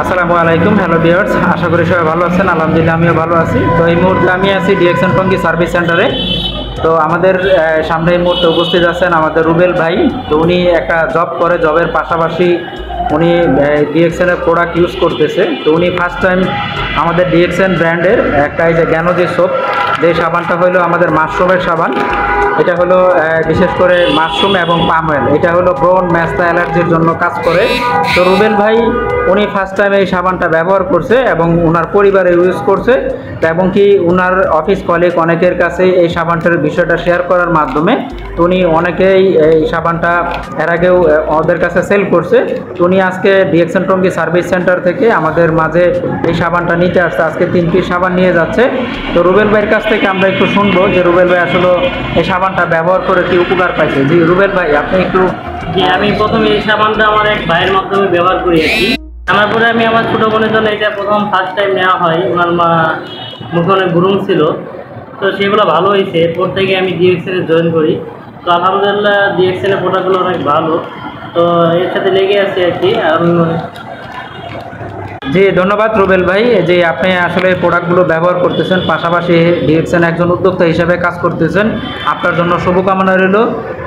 আসসালামু আলাইকুম, hello viewers, আশা করি সবাই ভালো আছেন। আলহামদুলিল্লাহ আমিও ভালো আছি। তো এই মুহূর্তে আমি আছি ডিএক্সএন টঙ্গী সার্ভিস সেন্টারে। তো আমাদের সামনে এই মুহূর্তে উপস্থিত আছেন আমাদের রুবেল ভাই। তো উনি একটা জব করে, জবের পাশাপাশি উনি ডিএক্সএনের প্রোডাক্ট ইউজ করতেছে। তো উনি ফার্স্ট টাইম আমাদের ডিএক্সএন ব্র্যান্ডের একটা এই যে জ্ঞানদী সোপ, যে সাবানটা হলো আমাদের মাশরুমের সাবান। এটা হলো বিশেষ করে মাশরুম এবং পাম অয়েল, এটা হলো ব্রন ম্যাস্তা অ্যালার্জির জন্য কাজ করে। তো রুবেল ভাই উনি ফার্স্ট টাইম এই সাবানটা ব্যবহার করছে এবং ওনার পরিবারে ইউজ করছে, এবং কি ওনার অফিস কলিগ অনেকের কাছে এই সাবানটার বিষয়টা শেয়ার করার মাধ্যমে উনি অনেকেই এই সাবানটা এর আগেও ওদের কাছে সেল করছে। তো উনি আজকে ডিএক্সএন টঙ্গী সার্ভিস সেন্টার থেকে আমাদের মাঝে এই সাবানটা নিতে আসছে। আজকে 3 পিস সাবান নিয়ে যাচ্ছে। তো রুবেল ভাইয়ের কাছ থেকে আমরা একটু শুনবো যে রুবেল ভাই আসলে এই সাবানটা ব্যবহার করে কি উপকার পাইছে। জি রুবেল ভাই, আপনি একটু। আমি প্রথমে এই সাবানটা আমার এক ভাইয়ের মাধ্যমে ব্যবহার করি আর কি। আনার পরে আমি আমার ছোটো বোনের জন্য এটা ফার্স্ট টাইম নেওয়া হয়। ওনার মা মুখে অনেক গুরুম ছিল, তো সেগুলো ভালো হয়েছে। এরপর থেকে আমি ডিএক্সএনে জয়েন করি। তো আলহামদুলিল্লাহ ডিএক্সএনের প্রোডাক্টগুলো অনেক ভালো, তো এর সাথে লেগে আছি আর কি। জি ধন্যবাদ রুবেল ভাই, যে আপনি আসলে প্রোডাক্টগুলো ব্যবহার করতেছেন, পাশাপাশি ডিএক্সএন একজন উদ্যোক্তা হিসেবে কাজ করতেছেন। আপনার জন্য শুভকামনা রইল,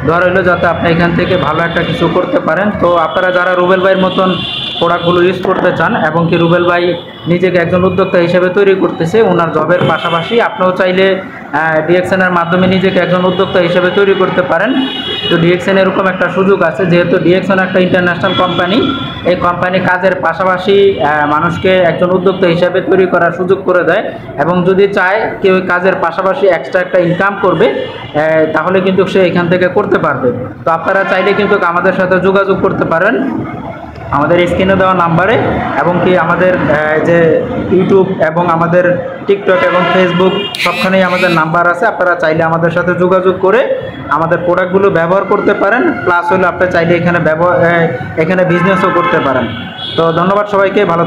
দোয়া রইল যাতে আপনি এখান থেকে ভালো একটা কিছু করতে পারেন। তো আপনারা যারা রুবেল ভাইয়ের মতন প্রোডাক্টগুলো ইউজ করতে চান, এবং কি রুবেল ভাই নিজেকে একজন উদ্যোক্তা হিসেবে তৈরি করতেছে ওনার জবের পাশাপাশি, আপনিও চাইলে ডিএক্সএনের মাধ্যমে নিজেকে একজন উদ্যোক্তা হিসেবে তৈরি করতে পারেন। তো ডিএক্সএন এরকম একটা সুযোগ আছে, যেহেতু ডিএক্সএন একটা ইন্টারন্যাশনাল কোম্পানি, এই কোম্পানি কাজের পাশাপাশি মানুষকে একজন উদ্যোক্তা হিসেবে তৈরি করার সুযোগ করে দেয়। এবং যদি চায় কেউ কাজের পাশাপাশি এক্সট্রা একটা ইনকাম করবে, তাহলে কিন্তু সে এখান থেকে করতে পারবে। তো আপনারা চাইলে কিন্তু আমাদের সাথে যোগাযোগ করতে পারেন আমাদের স্ক্রিনে দেওয়া নাম্বারে, এবং কি আমাদের যে ইউটিউব এবং আমাদের টিকটক এবং ফেসবুক সবখানেই আমাদের নাম্বার আছে। আপনারা চাইলে আমাদের সাথে যোগাযোগ করে আমাদের প্রোডাক্টগুলো ব্যবহার করতে পারেন, প্লাস হলে আপনি চাইলে এখানে বিজনেসও করতে পারেন। তো ধন্যবাদ সবাইকে, ভালো থাকুন।